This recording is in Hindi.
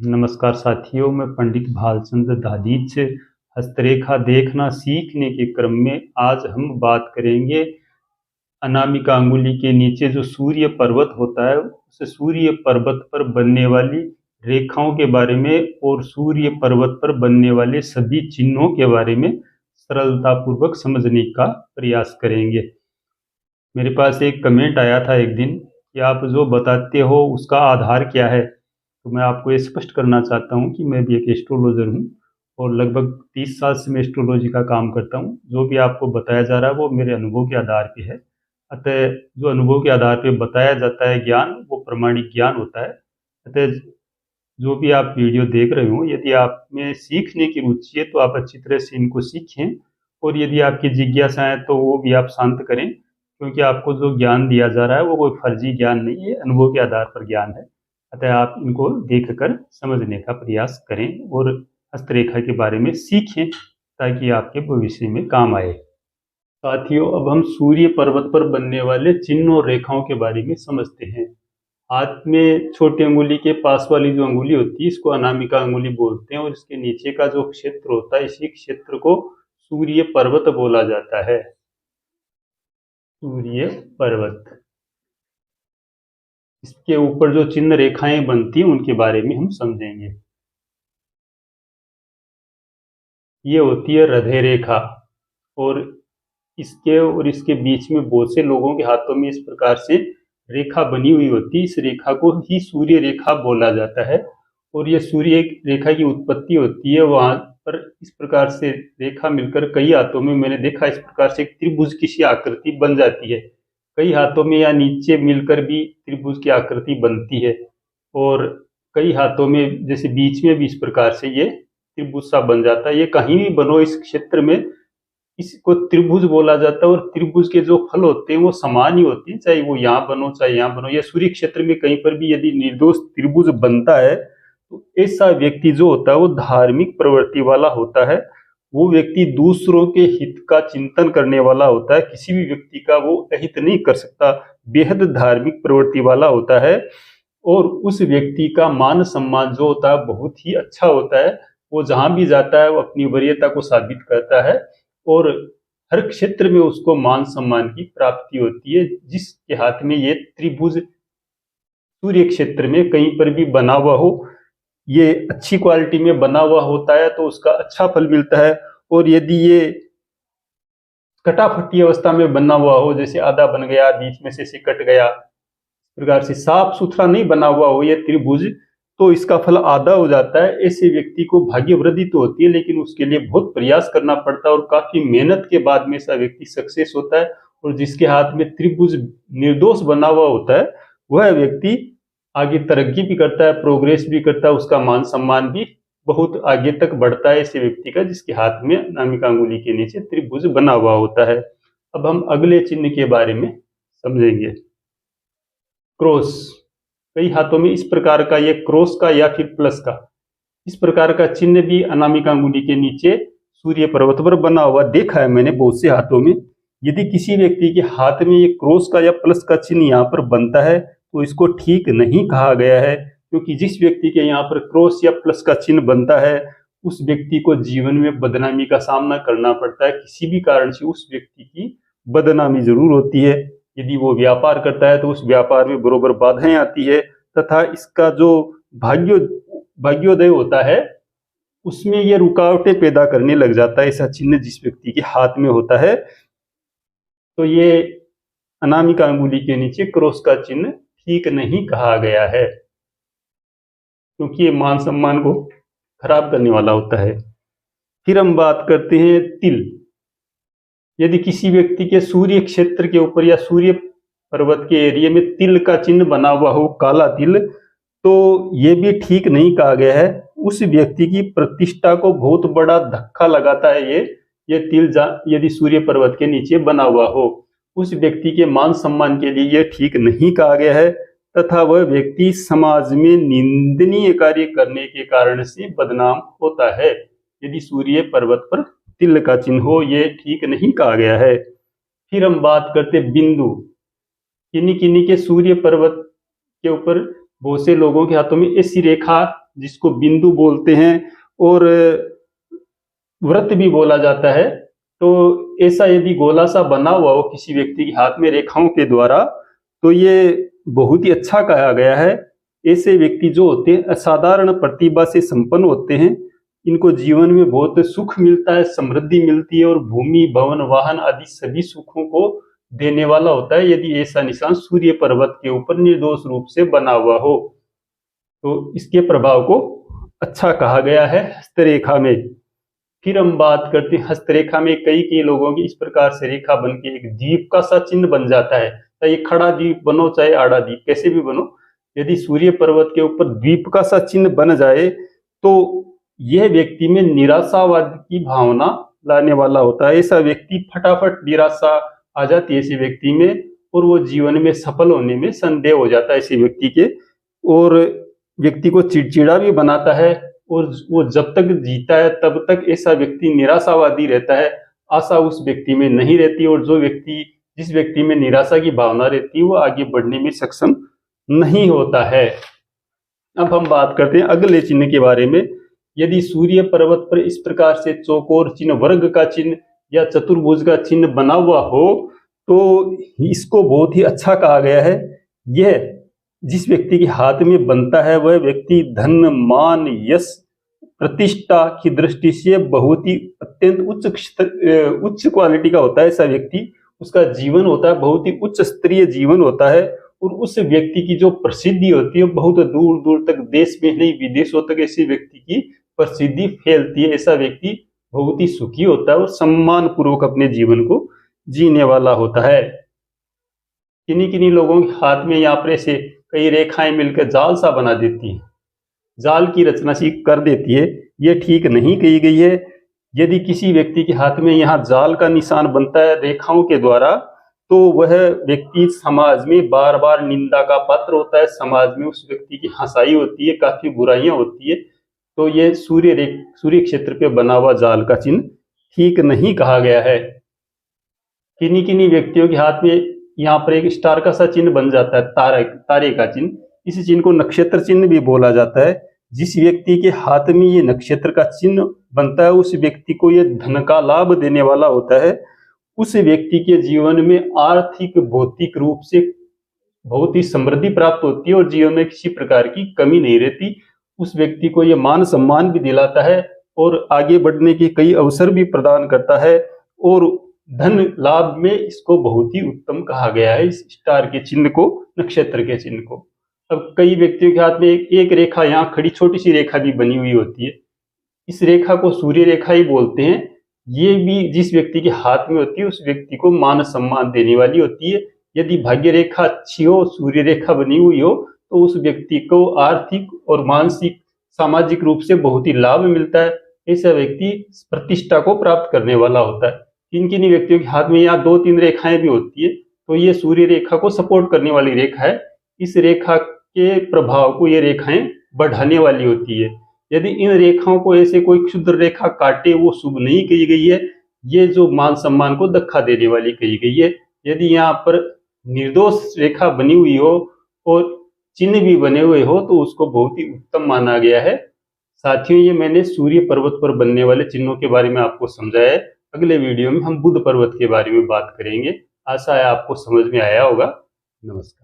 नमस्कार साथियों, मैं पंडित भालचंद्र दादीच। हस्तरेखा देखना सीखने के क्रम में आज हम बात करेंगे अनामिका अंगुली के नीचे जो सूर्य पर्वत होता है, उस सूर्य पर्वत पर बनने वाली रेखाओं के बारे में और सूर्य पर्वत पर बनने वाले सभी चिन्हों के बारे में सरलतापूर्वक समझने का प्रयास करेंगे। मेरे पास एक कमेंट आया था एक दिन कि आप जो बताते हो उसका आधार क्या है। तो मैं आपको ये स्पष्ट करना चाहता हूँ कि मैं भी एक एस्ट्रोलॉजर हूँ और लगभग 30 साल से मैं एस्ट्रोलॉजी का काम करता हूँ। जो भी आपको बताया जा रहा है वो मेरे अनुभव के आधार पे है। अतः जो अनुभव के आधार पे बताया जाता है ज्ञान, वो प्रमाणिक ज्ञान होता है। अतः जो भी आप वीडियो देख रहे हो, यदि आप में सीखने की रुचि है तो आप अच्छी तरह से इनको सीखें, और यदि आपकी जिज्ञासा है तो वो भी आप शांत करें, क्योंकि आपको जो ज्ञान दिया जा रहा है वो कोई फर्जी ज्ञान नहीं है, अनुभव के आधार पर ज्ञान है। अतः आप इनको देखकर समझने का प्रयास करें और हस्तरेखा के बारे में सीखें ताकि आपके भविष्य में काम आए। साथियों, अब हम सूर्य पर्वत पर बनने वाले चिन्ह और रेखाओं के बारे में समझते हैं। हाथ में छोटी अंगुली के पास वाली जो अंगुली होती है, इसको अनामिका अंगुली बोलते हैं, और इसके नीचे का जो क्षेत्र होता है, इसी क्षेत्र को सूर्य पर्वत बोला जाता है। सूर्य पर्वत। इसके ऊपर जो चिन्ह रेखाएं बनती हैं उनके बारे में हम समझेंगे। ये होती है हृदय रेखा, और इसके बीच में बहुत से लोगों के हाथों में इस प्रकार से रेखा बनी हुई होती है। इस रेखा को ही सूर्य रेखा बोला जाता है, और ये सूर्य रेखा की उत्पत्ति होती है वहां पर। इस प्रकार से रेखा मिलकर कई हाथों में मैंने देखा इस प्रकार से एक त्रिभुज की सी आकृति बन जाती है। कई हाथों में या नीचे मिलकर भी त्रिभुज की आकृति बनती है, और कई हाथों में जैसे बीच में भी इस प्रकार से ये त्रिभुज सा बन जाता है। ये कहीं भी बनो इस क्षेत्र में, इसको त्रिभुज बोला जाता है, और त्रिभुज के जो फल होते हैं वो समान ही होते हैं, चाहे वो यहाँ बनो चाहे यहाँ बनो। या सूर्य क्षेत्र में कहीं पर भी यदि निर्दोष त्रिभुज बनता है तो ऐसा व्यक्ति जो होता है वो धार्मिक प्रवृत्ति वाला होता है। वो व्यक्ति दूसरों के हित का चिंतन करने वाला होता है, किसी भी व्यक्ति का वो अहित नहीं कर सकता, बेहद धार्मिक प्रवृत्ति वाला होता है। और उस व्यक्ति का मान सम्मान जो होता है बहुत ही अच्छा होता है। वो जहां भी जाता है वो अपनी वरीयता को साबित करता है, और हर क्षेत्र में उसको मान सम्मान की प्राप्ति होती है। जिसके हाथ में ये त्रिभुज सूर्य क्षेत्र में कहीं पर भी बना हुआ हो, ये अच्छी क्वालिटी में बना हुआ होता है तो उसका अच्छा फल मिलता है। और यदि ये कटाफटी अवस्था में बना हुआ हो, जैसे आधा बन गया बीच में से कट गया, इस प्रकार से साफ सुथरा नहीं बना हुआ हो ये त्रिभुज, तो इसका फल आधा हो जाता है। ऐसे व्यक्ति को भाग्य वृद्धि तो होती है, लेकिन उसके लिए बहुत प्रयास करना पड़ता है, और काफी मेहनत के बाद में ऐसा व्यक्ति सक्सेस होता है। और जिसके हाथ में त्रिभुज निर्दोष बना हुआ होता है वह व्यक्ति आगे तरक्की भी करता है, प्रोग्रेस भी करता है, उसका मान सम्मान भी बहुत आगे तक बढ़ता है ऐसे व्यक्ति का जिसके हाथ में अनामिका अंगुली के नीचे त्रिभुज बना हुआ होता है। अब हम अगले चिन्ह के बारे में समझेंगे। क्रॉस। कई हाथों में इस प्रकार का, ये क्रॉस का या फिर प्लस का, इस प्रकार का चिन्ह भी अनामिका अंगुली के नीचे सूर्य पर्वत पर बना हुआ देखा है मैंने बहुत से हाथों में। यदि किसी व्यक्ति के हाथ में ये क्रॉस का या प्लस का चिन्ह यहाँ पर बनता है तो इसको ठीक नहीं कहा गया है, क्योंकि जिस व्यक्ति के यहाँ पर क्रॉस या प्लस का चिन्ह बनता है उस व्यक्ति को जीवन में बदनामी का सामना करना पड़ता है। किसी भी कारण से उस व्यक्ति की बदनामी जरूर होती है। यदि वो व्यापार करता है तो उस व्यापार में बरोबर बाधाएं आती है, तथा इसका जो भाग्योदय होता है उसमें ये रुकावटें पैदा करने लग जाता है। ऐसा चिन्ह जिस व्यक्ति के हाथ में होता है तो ये अनामिका अंगुली के नीचे क्रॉस का चिन्ह ठीक नहीं कहा गया है, क्योंकि ये मान सम्मान को खराब करने वाला होता है। फिर हम बात करते हैं तिल। यदि किसी व्यक्ति के सूर्य क्षेत्र के ऊपर या सूर्य पर्वत के एरिया में तिल का चिन्ह बना हुआ हो, काला तिल, तो ये भी ठीक नहीं कहा गया है। उस व्यक्ति की प्रतिष्ठा को बहुत बड़ा धक्का लगाता है ये तिल यदि सूर्य पर्वत के नीचे बना हुआ हो। उस व्यक्ति के मान सम्मान के लिए ये ठीक नहीं कहा गया है, तथा वह व्यक्ति समाज में निंदनीय कार्य करने के कारण से बदनाम होता है। यदि सूर्य पर्वत पर तिल का चिन्ह हो, ये ठीक नहीं कहा गया है। फिर हम बात करते बिंदु। किन्हीं किन्हीं के सूर्य पर्वत के ऊपर बहुत से लोगों के हाथों में ऐसी रेखा जिसको बिंदु बोलते हैं और वृत्त भी बोला जाता है। तो ऐसा यदि गोला सा बना हुआ हो किसी व्यक्ति के हाथ में रेखाओं के द्वारा, तो ये बहुत ही अच्छा कहा गया है। ऐसे व्यक्ति जो होते हैं असाधारण प्रतिभा से संपन्न होते हैं, इनको जीवन में बहुत सुख मिलता है, समृद्धि मिलती है और भूमि, भवन, वाहन आदि सभी सुखों को देने वाला होता है यदि ऐसा निशान सूर्य पर्वत के ऊपर निर्दोष रूप से बना हुआ हो। तो इसके प्रभाव को अच्छा कहा गया है हस्तरेखा में। फिर हम बात करते हैं हस्तरेखा में कई लोगों की इस प्रकार से रेखा बन के एक द्वीप का सा चिन्ह बन जाता है। चाहे खड़ा द्वीप बनो चाहे आड़ा द्वीप, कैसे भी बनो, यदि सूर्य पर्वत के ऊपर द्वीप का सा चिन्ह बन जाए तो यह व्यक्ति में निराशावाद की भावना लाने वाला होता है। ऐसा व्यक्ति फटाफट निराशा आ जाती है ऐसे व्यक्ति में और वो जीवन में सफल होने में संदेह हो जाता है ऐसे व्यक्ति के, और व्यक्ति को चिड़चिड़ा भी बनाता है। और वो जब तक जीता है तब तक ऐसा व्यक्ति निराशावादी रहता है, आशा उस व्यक्ति में नहीं रहती, और जिस व्यक्ति में निराशा की भावना रहती है वो आगे बढ़ने में सक्षम नहीं होता है। अब हम बात करते हैं अगले चिन्ह के बारे में। यदि सूर्य पर्वत पर इस प्रकार से चौकोर चिन्ह, वर्ग का चिन्ह या चतुर्भुज का चिन्ह बना हुआ हो तो इसको बहुत ही अच्छा कहा गया है। यह जिस व्यक्ति के हाथ में बनता है वह व्यक्ति धन, मान, यश, प्रतिष्ठा की दृष्टि से बहुत ही अत्यंत उच्च क्वालिटी का होता है। ऐसा व्यक्ति, उसका जीवन होता है बहुत ही उच्च स्तरीय जीवन होता है और उस व्यक्ति की जो प्रसिद्धि होती है बहुत दूर दूर तक, देश में नहीं विदेशों तक ऐसे व्यक्ति की प्रसिद्धि फैलती है। ऐसा व्यक्ति बहुत ही सुखी होता है और सम्मान पूर्वक अपने जीवन को जीने वाला होता है। किन्हीं लोगों के हाथ में यहाँ पर ऐसे कई रेखाएं मिलकर जाल सा बना देती है, जाल की रचना सी कर देती है, ये ठीक नहीं कही गई है। यदि किसी व्यक्ति के हाथ में यहाँ जाल का निशान बनता है रेखाओं के द्वारा तो वह व्यक्ति समाज में बार बार निंदा का पात्र होता है, समाज में उस व्यक्ति की हंसाई होती है, काफी बुराइयां होती है। तो ये सूर्य क्षेत्र पे बना हुआ जाल का चिन्ह ठीक नहीं कहा गया है। किन्हीं व्यक्तियों के हाथ में यहाँ पर एक स्टार का सा चिन्ह बन जाता है, तारे का चिन्ह। इस चिन्ह को नक्षत्र चिन्ह भी बोला जाता है। जिस व्यक्ति के हाथ में ये नक्षत्र का चिन्ह बनता है उस व्यक्ति को ये धन का लाभ देने वाला होता है। उस व्यक्ति के जीवन में आर्थिक, भौतिक रूप से बहुत ही समृद्धि प्राप्त होती है और जीवन में किसी प्रकार की कमी नहीं रहती। उस व्यक्ति को ये मान सम्मान भी दिलाता है और आगे बढ़ने के कई अवसर भी प्रदान करता है और धन लाभ में इसको बहुत ही उत्तम कहा गया है, इस स्टार के चिन्ह को, नक्षत्र के चिन्ह को। अब कई व्यक्तियों के हाथ में एक रेखा यहाँ खड़ी छोटी सी रेखा भी बनी हुई होती है, इस रेखा को सूर्य रेखा ही बोलते हैं। ये भी जिस व्यक्ति के हाथ में होती है उस व्यक्ति को मान सम्मान देने वाली होती है। यदि भाग्य रेखा अच्छी हो, सूर्य रेखा बनी हुई हो तो उस व्यक्ति को आर्थिक और मानसिक, सामाजिक रूप से बहुत ही लाभ मिलता है। ऐसा व्यक्ति प्रतिष्ठा को प्राप्त करने वाला होता है। किन व्यक्तियों के हाथ में यहाँ 2-3 रेखाएं भी होती है तो ये सूर्य रेखा को सपोर्ट करने वाली रेखा है। इस रेखा के प्रभाव को ये रेखाएं बढ़ाने वाली होती है। यदि इन रेखाओं को ऐसे कोई क्षुद्र रेखा काटे वो शुभ नहीं कही गई है, ये जो मान सम्मान को धक्का देने वाली कही गई है। यदि यहाँ पर निर्दोष रेखा बनी हुई हो और चिन्ह भी बने हुए हो तो उसको बहुत ही उत्तम माना गया है। साथियों, ये मैंने सूर्य पर्वत पर बनने वाले चिन्हों के बारे में आपको समझाया है। अगले वीडियो में हम बुध पर्वत के बारे में बात करेंगे। आशा है आपको समझ में आया होगा। नमस्कार।